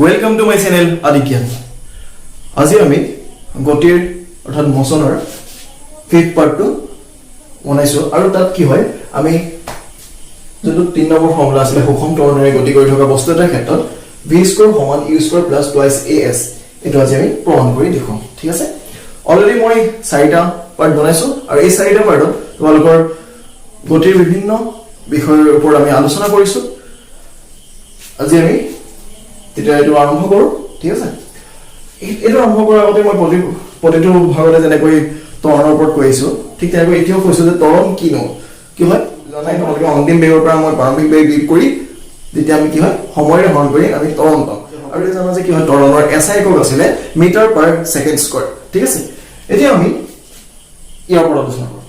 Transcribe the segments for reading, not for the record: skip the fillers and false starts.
Welcome to my channel Adikyan. আজি আমি গতিৰ অৰ্থাৎ মোচনৰ ফিফথ পাৰ্টটো বনাইছো আৰু তাত কি হয় আমি যেটো 3 নম্বৰ ফৰ্মুলা আছে সুষম ত্বৰণেৰে গতি কৰি থকা বস্তু এটাৰ ক্ষেত্ৰত v স্কয়াৰ সমান u square plus twice as এটো আজি আমি প্ৰমাণ কৰি দেখুৱাম ঠিক আছে অলৰেডি মই 4টা পাৰ্ট বনাইছো আৰু এই 4টা পাৰ্টত তোমালোকৰ গতিৰ বিভিন্ন বিষয়ৰ ওপৰত আমি আলোচনা কৰিছো আজি আমি এটা এটো আৰম্ভ কৰো ঠিক আছে এটো আৰম্ভ কৰাৰ আগতে মই প্ৰতিটো ভাগতে যেনেকৈ ত্বৰণৰ ওপৰত কৈছো ঠিক তেনেকৈ এতিয়াও কৈছো যে ত্বৰণ কিনো কি হয় জানাই তোমালোকে অন্তিম বেগৰ পৰা মই প্ৰাৰম্ভিক বেগ বিয়োগ কৰি যেতিয়া আমি কি হয় সময়ৰে হৰণ কৰি আমি ত্বৰণ পাম আৰু এই জানা যে কি হয় ত্বৰণৰ SI একক আছিল মিটাৰ পাৰ সেকেন্ড স্কয়াৰ ঠিক আছে এতিয়া আমি ইয়াৰ ওপৰত আলোচনা কৰো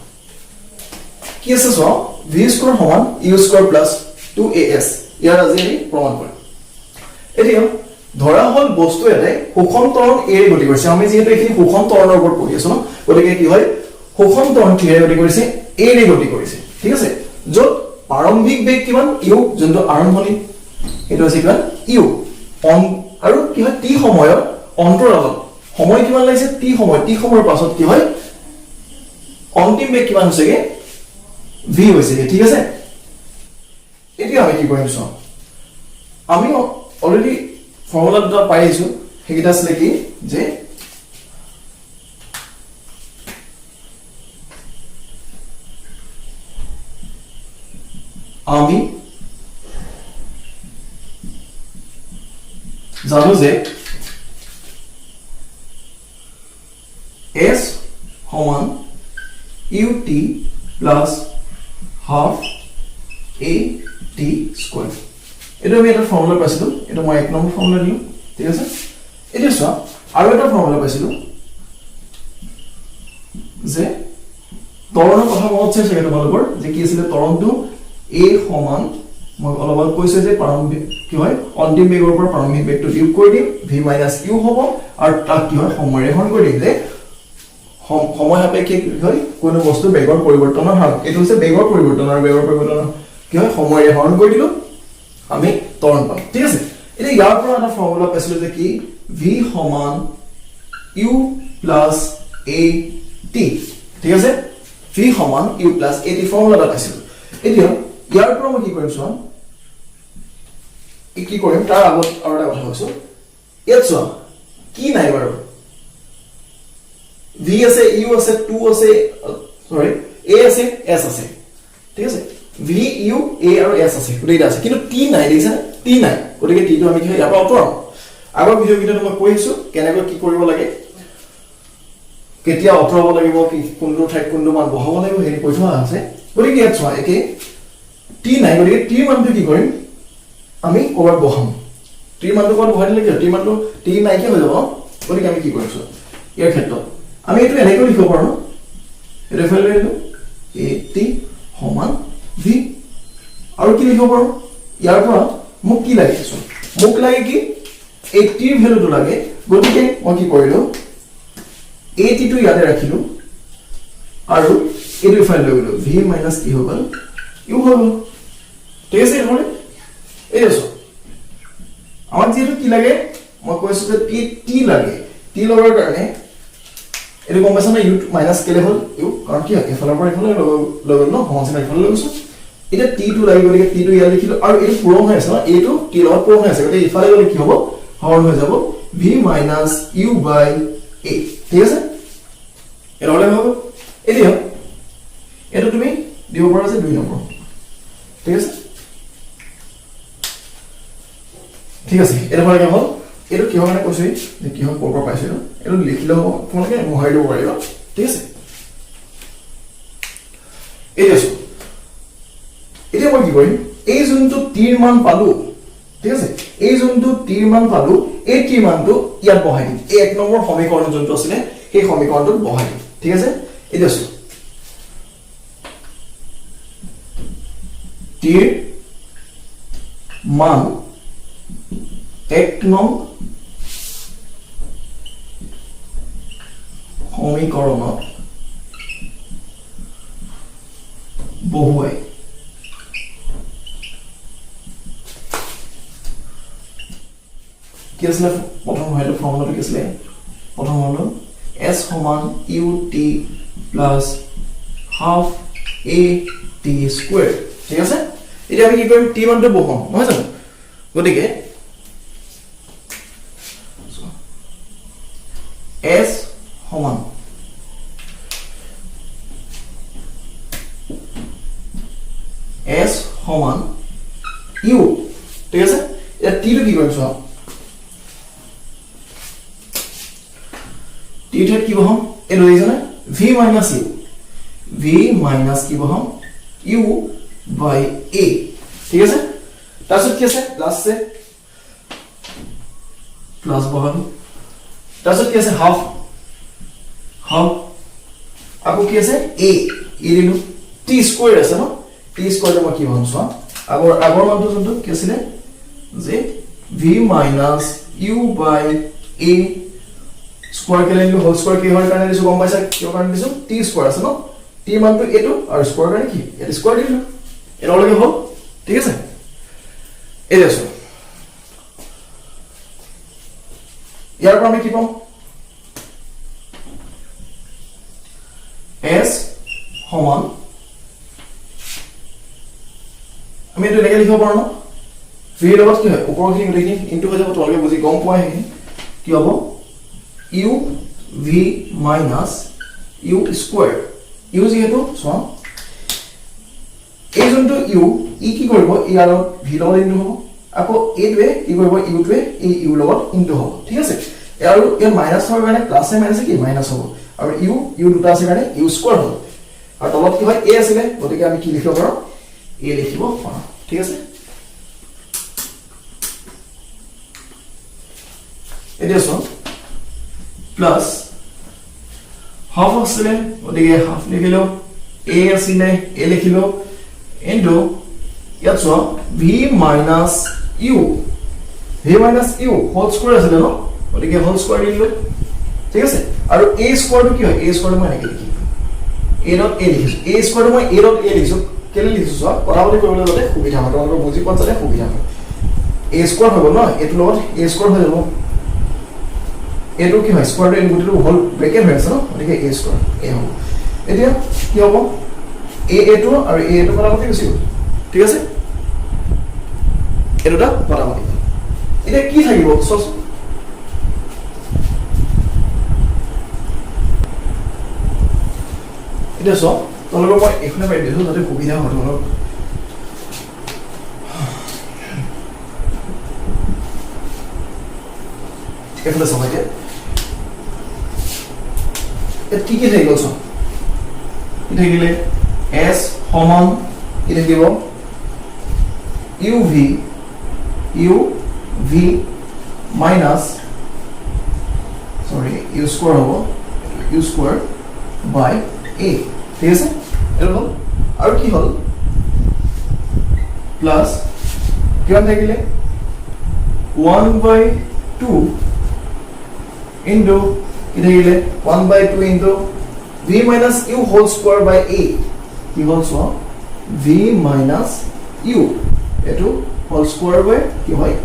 কি আছে সো v স্কয়াৰ সমান u স্কয়াৰ প্লাস 2as ইয়াৰ আজি আমি প্ৰমাণ কৰিম এতিয়া ধৰা হল বস্তু এটাই সুষম ত্বৰণ এৰে গতি কৰিছে আমি যেহেতু এখিনি সুষম ত্বৰণৰ ওপৰত পঢ়ি আছো ন গতিকে কি হয় সুষম ত্বৰণ এৰে গতি কৰিছে এৰে গতি কৰিছে ঠিক আছে যত প্ৰাৰম্ভিক বেগ কিমান u যোনটো আৰম্ভণি এটো আছে কিমান u আৰু কি হয় t সময়ৰ অন্তৰালত সময় কিমান লাগিছে t সময়ৰ পাছত কি হয় অন্তিম বেগ কিমান হৈছেগে v হৈছে ঠিক আছে এতিয়া আমি কি কৰিম সো আমি অলৰেডি ফৰ্মুলা দুটা পাইছো হেকিটা আছে কি যে আমি জানো যে s সমান ut plus half at square এটো আমি এটা ফৰ্মুলা পাইছিলো এটো মই 1 নম্বৰ ফৰ্মুলা দিলো ঠিক আছে এটো সো আৰু এটা ফৰ্মুলা পাইছিলো যে ত্বৰণৰ কথা মনত আছে সেটো তোমালোকৰ যে কি আছিল ত্বৰণটো a সমান মই অলপমান কৈছে যে প্ৰাৰম্ভিক কি হয় অন্তিম বেগৰ পৰা প্ৰাৰম্ভিক বেগটো বিয়োগ কৰি দিম v - u হ'ব আৰু তাক কি হয় সময় হৰণ কৰি দিম যে সময় সাপেক্ষে কি হয় কোনো বস্তু বেগৰ পৰিৱৰ্তনৰ হাৰ এটো হৈছে বেগৰ পৰিৱৰ্তন আৰু বেগৰ পৰিৱৰ্তন কি হয় সময় হৰণ কৰি দিলো আমি ত্বৰণ পাম ঠিক আছে এতিয়া ইয়াৰ পৰা এটা ফৰ্মুলা পাইছিলো যে কি v সমান u প্লাস at ঠিক আছে v সমান u প্লাস at ফৰ্মুলাটা পাইছিলো এতিয়া ইয়াৰ পৰা মই কি কৰিম চোৱা কি কৰিম তাৰ আগত আৰু এটা কথা কৈছো ইয়াত চোৱা কি নাই বাৰু v আছে u আছে 2 আছে সৰি a আছে s আছে ঠিক আছে v u a আৰু s আছে দুইটা আছে কিন্তু t নাই দেখিছা t নাই গতিকে t টো আমি কি হয় ইয়াৰ পৰা আঁতৰাম আগৰ ভিডিও কিটা মই কৈছো কেনেকৈ কি কৰিব লাগে কেতিয়া আঁতৰাব লাগিব কি কোনটো ঠাইত কোনটো মান বহাব লাগিব হেৰি কৈ থোৱা আছে গতিকে ইয়াত চোৱা একে t নাই গতিকে t মানটো কি কৰিম আমি ক'ৰবাত বহাম t মানটো ক'ত বহাই দিলে কি t মানটো t নাই কি হৈ যাব গতিকে আমি কি কৰিছো ইয়াৰ ক্ষেত্ৰত আমি এটো এনেকৈ লিখিব পাৰো এটা ফাইল লৈ লও at সমান v আৰু কি লিখিব পাৰো ইয়াৰ পৰা মোক কি লাগে মোক লাগে কি 80 এৰ ভ্যালুটো লাগে গতিকে মই কি কৰিলো 80 টো ইয়াতে ৰাখিলো আৰু এটো ফাইল লৈ গলো v - কি হৈ গল u হৈ গল ঠিক আছে এনে এই আছে আমাৰ যেটো কি লাগে মই কৈছো যে t লাগে t লগাৰ কাৰণে এটো গম পাইছা না u মাইনাস কেলে হল u কাৰণ কি এফালৰ পৰা এফালে লৈ গল ন সমানচিন এফালে লৈ গৈছো এটা t টো লাগি গলে t টো ইয়াত লিখিলো আৰু এই পূৰণ হৈ আছে না a টো t লগত পূৰণ হৈ আছে গতিকে ইফালে গলে কি হ'ব হৰণ হৈ যাব v - u by a ঠিক আছে এটা হলে হ'ব এতিয়া এটা তুমি দিব পাৰা যে 2 নম্বৰ ঠিক আছে ঠিক আছে এটা মানে হ'ল এটো কি হয় কৈছো যে কি হয় ক'ৰ পৰা পাইছিলো এটো লিখিলে হ'ব তোমালোকে মোহাৰি দিব পাৰিবা ঠিক আছে এতিয়া মই কি কৰিম এই যোনটো টিৰ মান পালো ঠিক আছে এই যোনটো টিৰ মান পালো এই টিৰ মানটো ইয়াত বহাই দিম এই 1 নম্বৰ সমীকৰণ যোনটো আছিল সেই সমীকৰণটো বহাই দিম ঠিক আছে এতিয়া চোৱা টিৰ মান 1 নং সমীকৰণত বহুৱাই কি আছিল প্ৰথম হয়তো ফৰ্মুলাটো কি আছিল প্ৰথম হলো s সমান ut plus half a t square ঠিক আছে এতিয়া আমি কি কৰিম t মানটো বহাম নহয় জানো গতিকে s সমান s সমান u ঠিক আছে এটা t টো কি কৰিম চোৱা t ঠাইত কি বহাম এই দুইজনে v minus u v minus কি বহাম u by a ঠিক আছে তাৰপিছত কি আছে প্লাস আছে প্লাস বহালো তাৰপিছত কি আছে হাফ হাফ আকৌ কি আছে a দিলো t স্কয়ার আছে ন t স্কয়ার মই কি বহাম চোৱা আগৰ মানটো যোনটো কি আছিল যে v minus u by a square কেলে নিলো হোল স্কয়ার কি হয় কাৰণে দিছো গম পাইছা কি কাৰণে দিছো t স্কয়াৰ আছে ন t মানটো এটো আৰু স্কয়াৰ কাৰণে কি এটা স্কয়াৰ দিলো এটা লগে হল ঠিক আছে এই দেখো ইয়াৰ পৰা আমি কি পাম s সমান আমি এটো লেখা লিখিব পাৰো ন v এৰ লগত কি হয় উপৰখিনি লিখি ইনটু হৈ যাব তোমালোকে বুজি গম পোৱা হেখিনি কি হ'ব u v minus u square u যেহেতু সমান এই যোনটো u ই কি কৰিব ই আৰু v লগত ইনটু হ'ব আকৌ এইটোৱে কি কৰিব u টোৱে এই u লগত ইনটু হ'ব ঠিক আছে আৰু এই মাইনাস হোৱাৰ কাৰণে প্লাস এ মাইনাস কি মাইনাস হ'ব আৰু u দুটা আছে কাৰণে u স্কয়াৰ হ'ব আৰু তলত কি হয় a আছিলে গতিকে আমি কি লিখিব পাৰো a লিখিব পাৰো ঠিক আছে এটা সো প্লাস হাফ আসলে ওদিকে হাফ লিখিলো a আসলে a লিখিলো ইনটু ইয়াত so v minus u whole square আছে ন ওদিকে হোল স্কয়ার লিখলো ঠিক আছে আৰু a স্কয়ার কি হয় a স্কয়ার মানে কি লিখি a ডট a লিখিছো a স্কয়ার মই a ডট a লিখিছো কেলে লিখিছো সব কথা বলি কৰিবলৈ যাতে সুবিধা হয় তোমালোকৰ বুজি পোৱা যাতে সুবিধা হয় a স্কয়ার হ'ব ন এটো লগত a স্কয়ার হৈ যাব এটো কি হয় স্কয়ার এর গুটিটো হোল ব্র্যাকেট হৈ আছে ন ওদিকে a স্কয়ার a হ'ব এতিয়া কি হ'ব a এটো আৰু a এটো বৰাবৰই গুছি গ'ল ঠিক আছে এটোটা বৰাবৰই এতিয়া কি থাকিব সস এটা সব তোমালোকৰ মই এখনে পাই দিছো যাতে সুবিধা হয় তোমালোক এফলে সমাজে কি কি থাকি গল সব কি থাকিলে s সমান কি থাকিব uv minus sorry u square হ'ব u square by a ঠিক আছে এর হল আর কি হল প্লাস কিমান থাকিলে 1/2 into কি থাকিলে 1/2 into v minus u whole square by a কি হল সো v minus u এটো whole square by কি হয়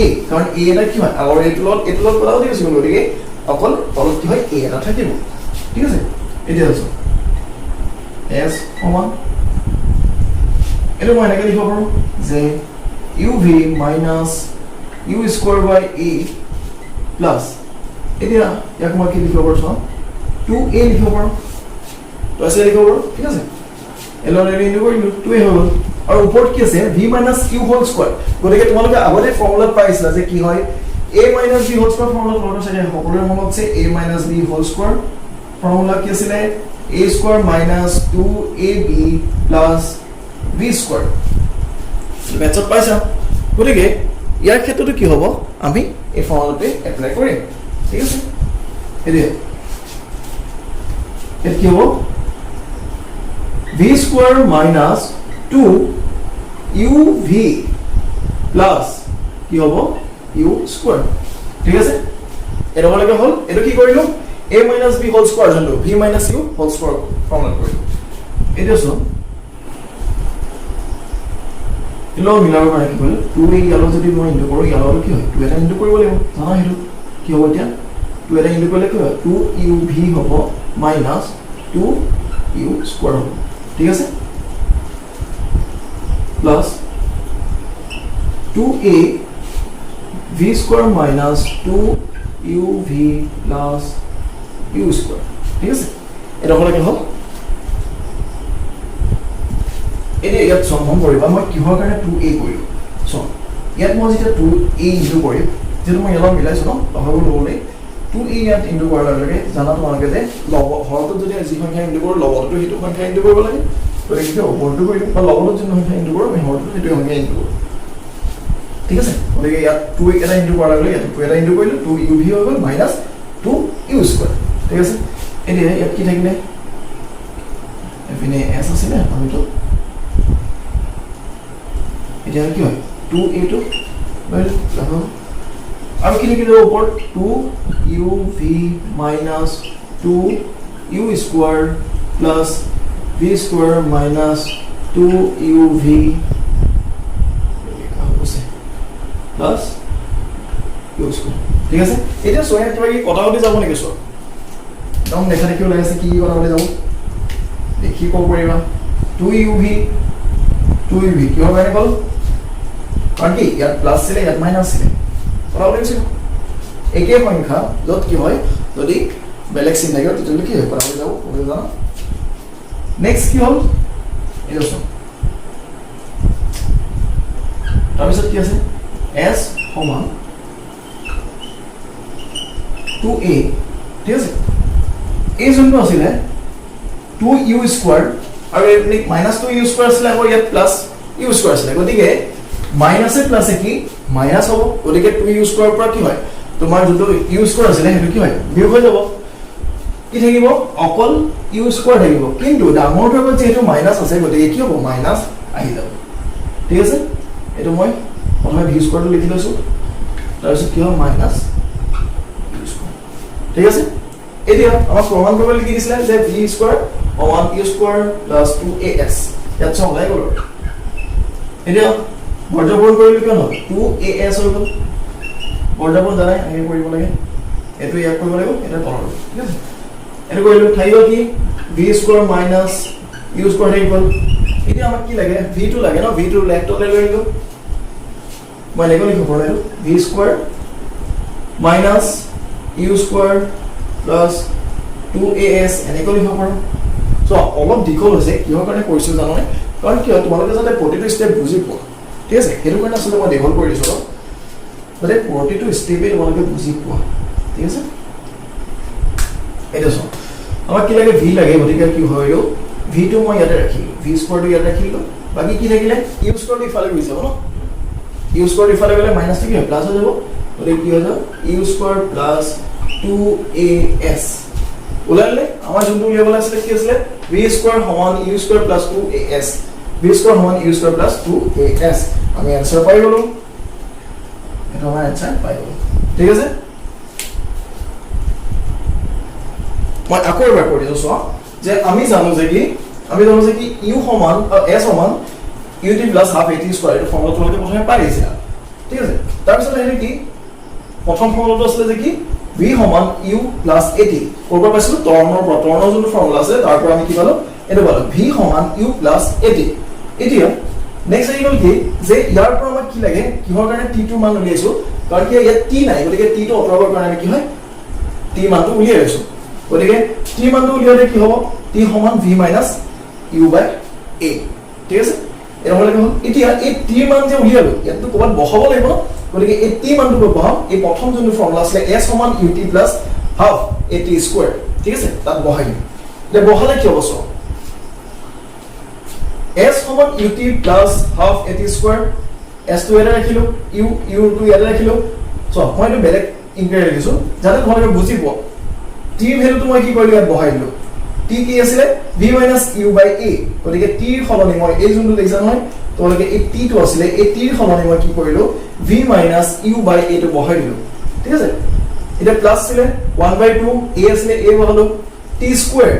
a কারণ a এটা কি হয় আগৰ এটো লট বলাও দিছো গতিকে অকল তলত কি হয় a এটা থাকিব ঠিক আছে এটা আছে s সমান এটো মই এনেকৈ লিখিব পাৰো যে uv minus u square by a plus এতিয়া ইয়াক মই কি লিখিব পাৰো 2a লিখিব পাৰো তো আছে লিখিব পাৰো ঠিক আছে এলন ইনটু কৰিলো 2a হৈ গ'ল আৰু ওপৰত কি আছে v minus u whole square গতিকে তোমালোকে আগতে ফৰ্মুলা পাইছিলা যে কি হয় a minus b whole square formula তোমালোকে চাগে সকলোৰে মনত আছে a minus b whole square formula কি আছিল a square minus 2ab plus b square method পাইছা গতিকে ইয়াৰ ক্ষেত্ৰটো কি হ'ব আমি এই ফৰ্মুলাটো এপ্লাই কৰিম ঠিক আছে এত কি হ'ব v square minus 2uv plus কি হ'ব u square ঠিক আছে এটা লাগে হল এটা কি কৰিলো a minus b whole square জানো v minus u whole square formula কৰিলো এটা সো ইলো মিলাব কাৰণে কি কৰিলে 2a ইয়ালো যদি মই ইনটু কৰো ইয়ালো কি হয় 2 এটা ইনটু কৰিব লাগিব জানা হেতু কি হ'ব এতিয়া 2 এটা ইনটু কৰিলে কি হয় 2uv হ'ব মাইনাস 2u স্কয়ার হ'ব ঠিক আছে plus 2a v square minus 2uv plus u square ঠিক আছে এটা হলো কি হ'ল এনে ইয়াত সম্ভৱ কৰিবা মই কিহৰ কাৰণে 2a কৰিলো সো ইয়াত মই যেতিয়া 2a ইনটু কৰিম যেটো মই ইয়াত মিলাইছো ন পাহৰব নহলে 2a ইয়াত ইনটু কৰাৰ লগে জানা তোমালোকে যে লব হৰটো যদি যি সংখ্যা ইনটু কৰো লবটো হেতু সংখ্যা ইনটু কৰিব লাগে তো এইটো ওপৰটো কৰিম বা লবটো যি সংখ্যা ইনটু কৰো আমি হৰটো হেতু সংখ্যা ইনটু কৰো ঠিক আছে গতিকে ইয়াত 2a এটা ইনটু কৰাৰ লগে ইয়াত 2 এটা ইনটু কৰিলো 2uv হৈ গ'ল মাইনাস 2u স্কয়ার ঠিক আছে এতিয়া ইয়াত কি থাকিলে এফিনে s আছে না আমিটো এটা কি হয় 2a টু বাই লাগাও আর কি লিখে দেব উপর 2uv minus 2u square plus v square minus 2uv লেখা হচ্ছে প্লাস u স্কয়ার ঠিক আছে এটা সোয়া কিবা কি কথা হতে যাব নেকি সর একদম দেখা দেখি ওলাই আছে কি কথা হতে যাব দেখি কব পাৰিবা 2uv কি হবে মানে বল কারণ কি ইয়াত প্লাস ছিলে ইয়াত মাইনাস ছিলে কথা বলছি একে সংখ্যা যত কি হয় যদি বেলেগ চিন থাকে তেতিয়ালে কি হয় কথা বলে যাব বলে জানা নেক্সট কি হল এটা শুন তাৰপিছত কি আছে s সমান 2a ঠিক আছে এই যোনটো আছিল 2u স্কয়ার আৰু এই মাইনাস 2u স্কয়াৰ আছিল আৰু ইয়াত প্লাস u স্কয়ার আছিল গতিকে মাইনাস এ প্লাস এ কি মাইনাস হ'ব গতিকে 2u স্কয়ার পৰা কি হয় তোমাৰ যোনটো u স্কয়ার আছিল হেতু কি হয় বিয়োগ হৈ যাব কি থাকিব অকল u স্কয়ার থাকিব কিন্তু ডাঙৰটো হ'ব যেটো মাইনাস আছে গতিকে কি হ'ব মাইনাস আহি যাব ঠিক আছে এটো মই প্ৰথমে v স্কয়াৰটো লিখি লৈছো তাৰপিছত কি হ'ব মাইনাস u স্কয়াৰ ঠিক আছে এতিয়া আমাৰ প্ৰমাণ কৰিবলৈ কি দিছিলে যে v স্কয়াৰ সমান u স্কয়াৰ প্লাস 2as ইয়াত সব ওলাই গ'ল এতিয়া বৰ্গমূল কৰিলে কি হ'ল 2as হৈ গ'ল বৰ্গমূল জানাই আমি কৰিব লাগে এটো ইয়াক কৰিব লাগিব এটা তলৰ ঠিক আছে এটো কৰিলো থাকিব কি v square minus u square হৈ গ'ল এতিয়া আমাক কি লাগে v টো লাগে ন v টো লেফটলে লৈ গ'ল মই লিখি পঢ়াইলো v square minus u square plus 2as এনেকৈ লিখিব পাৰো সো অলপ দীঘল হৈছে কিহৰ কাৰণে কৰিছো জানানে কাৰণ কি তোমালোকে যাতে প্ৰতিটো স্টেপ বুজি পোৱা ঠিক আছে হেতু কাৰণে আসলে মই দীঘল কৰি দিছো মানে প্ৰতিটো স্টেপে তোমালোকে বুজি পোৱা ঠিক আছে এটা সো আমাক কি লাগে v লাগে গতিকে কি হয়ো v টো মই ইয়াতে ৰাখিলো v স্কয়াৰ টো ইয়াতে ৰাখিলো বাকি কি থাকিলে u স্কয়ার ইফালে গৈ যাব ন u স্কয়ার ইফালে গলে মাইনাস কি হয় প্লাস হৈ যাব গতিকে কি হৈ যাব u স্কয়ার প্লাস 2as ওলালে আমাৰ যোনটো লেভেল আছে কি আছে v স্কয়ার সমান u square plus 2as v square সমান u স্কয়ার প্লাস 2as আমি आंसर পাই গলো এটা আমাৰ आंसर পাই গলো ঠিক আছে মই আকৌ এবাৰ কৰি দিছো যে আমি জানো যে কি u সমান s সমান ut plus half at square এটা ফৰ্মুলা তোমালোকে প্ৰথমে পাইছিলা ঠিক আছে তাৰ পিছত আহিলে কি প্ৰথম ফৰ্মুলাটো আছিল যে কি v সমান u প্লাস at কৰবা পাইছো তৰণৰ যোনটো ফৰ্মুলা আছে তাৰ পৰা আমি কি পালো এটা পালো v সমান u প্লাস at এতিয়া নেক্সট আহি গল কি যে ইয়াৰ পৰা আমাক কি লাগে কিহৰ কাৰণে t টো মান উলিয়াইছো কাৰণ কি ইয়াত t নাই গতিকে t টো অতৰাবৰ কাৰণে কি হয় t মানটো উলিয়াইছো গতিকে t মানটো উলিয়ালে কি হ'ব t সমান v minus u by a ঠিক আছে এর হলে কি হল এতিয়া এই t মান যে উলিয়ালো ইয়াত তো কোবাত বহাব লাগিব ন গতিকে এই t মানটো বহাম এই প্ৰথম যোনটো ফৰ্মুলা আছে s সমান ut plus half at square ঠিক আছে তাত বহাই দিম যে বহালে কি হ'ব সো s সমান ut plus half at square s টো এনে ৰাখিলো u টো ইয়াতে ৰাখিলো সো মই এটা বেলেগ ইনগ্ৰেডিয়েন্ট লিখিছো যাতে তোমালোকে বুজি পোৱা t ভ্যালুটো মই কি কৰিলো ইয়াত বহাই দিলো t কি আছিল v u a গতিকে t ৰ সলনি মই এই যোনটো দেখিছা নহয় তোমালোকে এই t টো আছিল এই t ৰ সলনি মই কি কৰিলো v u a টো বহাই দিলো ঠিক আছে এটা প্লাস ছিল 1/2 a আছিল a বহালো t স্কয়ার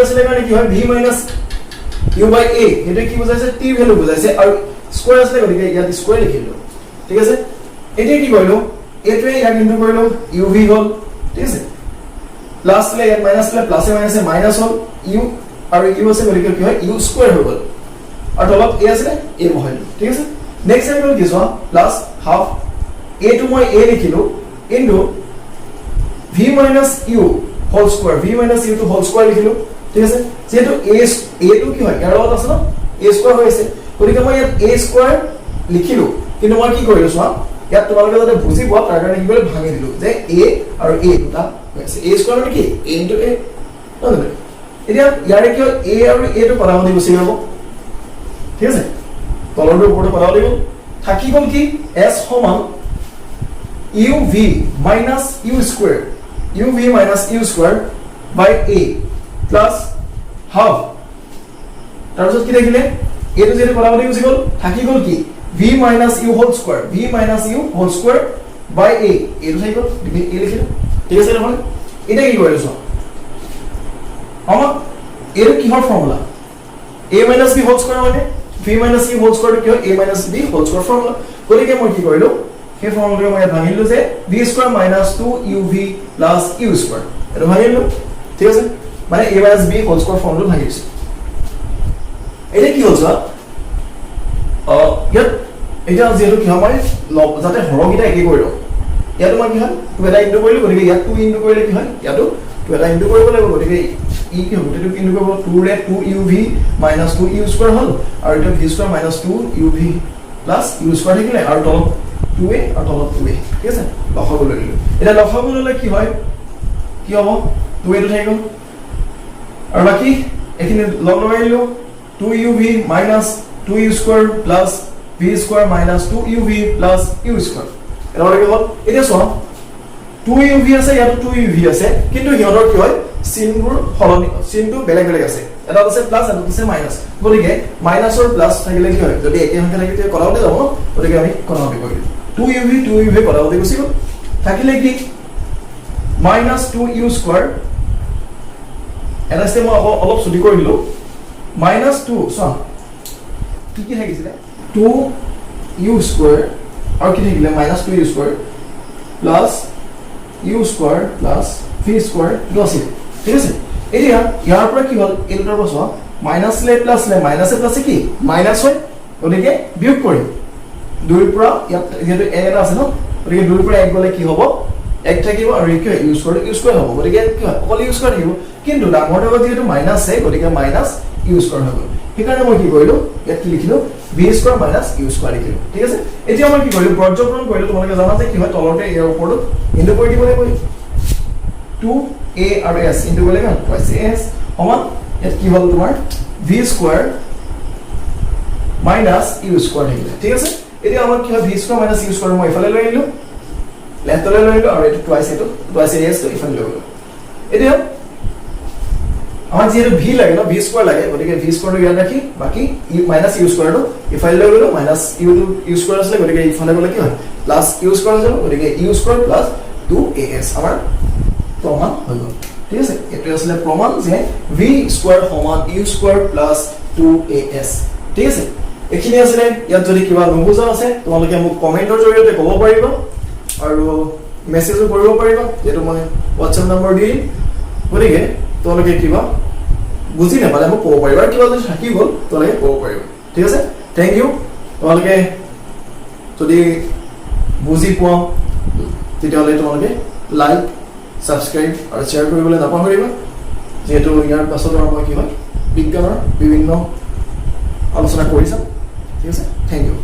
আছিল মানে কি হয় v u a এটা কি বুজাইছে t ভ্যালু বুজাইছে আৰু স্কয়াৰ আছে গতিকে ইয়াত স্কয়াৰ লিখিলো ঠিক আছে এতিয়া কি কৰিলো এটোৱে ইয়াক ইনটু কৰিলো uv হল ঠিক আছে প্লাস লে ইয়াত মাইনাস লে প্লাসে মাইনাসে মাইনাস হল u আৰু u আছে গতিকে কি হয় u স্কয়াৰ হৈ গল আৰু তলত a আছে a বহাইলো ঠিক আছে নেক্সট এক্সাম্পল কি চোৱা প্লাস হাফ a টু মই a লিখিলো into v minus u whole square v minus u to whole square লিখিলো ঠিক আছে যেটো a টু কি হয় ইয়াৰ লগত আছে ন a স্কয়াৰ হৈ আছে গতিকে মই ইয়াত a স্কয়াৰ লিখিলো কিন্তু মই কি কৰিলো চোৱা ইয়াত তোমালোকে যাতে বুজি পোৱা তাৰ কাৰণে কি কৰিলো ভাঙি দিলো যে a আৰু a দুটা হৈছে a স্কয়াৰ মানে কি a into a নহয় এতিয়া ইয়াৰে কি হয় a আৰু a টো পৰামৰ্শ গুচি যাব ঠিক আছে তলৰটো ওপৰটো পৰামৰ্শ দিব থাকি গল কি s সমান uv minus u square uv minus u square by a plus half তাৰপিছত কি দেখিলে a টো যেটো পৰামৰ্শ গুচি গল থাকি গল কি v minus u whole square v minus u whole square by a টো থাকি গল a লিখিলো ঠিক আছে নহয় এটা কি কৰিলো চোৱা আমাক a ৰ কিহৰ formula a minus b whole square মানে v minus u whole square কি হয় a minus b whole square formula গতিকে মই কি কৰিলো সেই ফৰ্মুলাটো মই ভাঙিলো যে v square minus 2uv plus u square এটা ভাঙিলো ঠিক আছে মানে a minus b whole square formula ভাঙিছো এটা কি হ'ল চোৱা ইয়াত এটা যেটো কি হয় যাতে হৰগিটা একে কৰিলো ইয়াত মই কি হয় 2 এটা ইনটু কৰিলো গতিকে ইয়াত 2 ইনটু কৰিলে কি হয় ইয়াতো 2 এটা ইনটু কৰিব লাগিব গতিকে ই কি হ'ব তেটো ইনটু কৰিব 2 ৰে 2uv minus 2u square হ'ল আৰু এটা v square minus 2uv plus u square থাকিলে আৰু তলত 2a আৰু তলত 2a ঠিক আছে লসাগু লৈ লিলো এটা লসাগু ললে কি হয় কি হ'ব 2a টো থাকিব আৰু বাকি এখিনি লগ লগাইলো 2uv minus 2u square plus v square minus 2uv plus u square এটা কি হ'ল এটা চোৱা 2uv আছে ইয়াত 2uv আছে কিন্তু হিহঁতৰ কি হয় চিনবোৰ হলনি চিনটো বেলেগ বেলেগ আছে এটা আছে প্লাস আৰু আছে মাইনাস গতিকে মাইনাস আৰু প্লাস থাকিলে কি হয় যদি একে সংখ্যা থাকে তেতিয়া কৰাওতে যাব গতিকে আমি কৰাওতে কৰিলো 2uv কৰাওতে গুছি গল থাকিলে কি minus 2u square এটা আছে মই অলপ ছুটি কৰি দিলো minus 2 চোৱা কি কি থাকিছিলে 2u square আৰু কি থাকিলে minus 2u square plus u square plus v square টো আছিল ঠিক আছে এতিয়া ইয়াৰ পৰা কি হ'ল এটাৰ পৰা চোৱা মাইনাস লে প্লাস লে মাইনাস প্লাস কি মাইনাস হয় গতিকে বিয়োগ কৰিম 2 ৰ পৰা ইয়াত যেটো a এটা আছে ন গতিকে 2 ৰ পৰা 1 গলে কি হ'ব 1 থাকিব আৰু কি হয় u square হ'ব গতিকে কি হয় অকল u square থাকিব কিন্তু ডাঙৰ ডাঙৰ যেটো মাইনাস আছে গতিকে মাইনাস u square হ'ব সেইকাৰণে মই কি কৰিলো ইয়াত কি লিখিলো v square minus u square লিখিলো ঠিক আছে এতিয়া মই কি কৰিলো পৰ্য্যক্ৰমণ কৰিলো তোমালোকে জানা যে কি হয় তলতে ইয়াৰ ওপৰত ইনটু কৰি দিব লাগিব 2a আৰু s ইনটু কৰিলে না twice as সমান ইয়াত কি হ'ল তোমাৰ v square minus u square থাকিলে ঠিক আছে এতিয়া আমাৰ কি হয় v square minus u square মই ইফালে লৈ আহিলো লেফটলে লৈ আহিলো আৰু এটো twice as তো ইফালে লৈ গলো এতিয়া আমাৰ যেটো v লাগে ন v square লাগে গতিকে v square টো ইয়াত ৰাখি বাকি minus u square টো ইফালে লৈ গলো minus u square আছে গতিকে ইফালে গলে কি হয় plus u square যাব গতিকে u square plus 2as আমাৰ প্ৰমাণ হৈ গল ঠিক আছে এটো আসলে প্ৰমাণ যে v square সমান u square plus 2as ঠিক আছে এখিনি আসলে ইয়াত যদি কিবা নুবুজা আছে তোমালোকে মোক কমেন্টৰ জৰিয়তে ক'ব পাৰিবা আৰু মেছেজও কৰিব পাৰিবা যেটো মই WhatsApp নম্বৰ দিম গতিকে তোমালোকে কিবা বুজি নাপালে মোক ক'ব পাৰিবা কিবা যদি থাকি গল তোমালোকে ক'ব পাৰিবা ঠিক আছে থ্যাংক ইউ তোমালোকে যদি বুজি পোৱা তেতিয়াহ'লে তোমালোকে লাইক সাবস্ক্ৰাইব আৰু শেয়াৰ কৰিবলৈ নাপাহৰিবা যেহেতু ইয়াৰ পাছত মই কি হয় বিজ্ঞানৰ বিভিন্ন আলোচনা কৰিছা ঠিক আছে থ্যাংক ইউ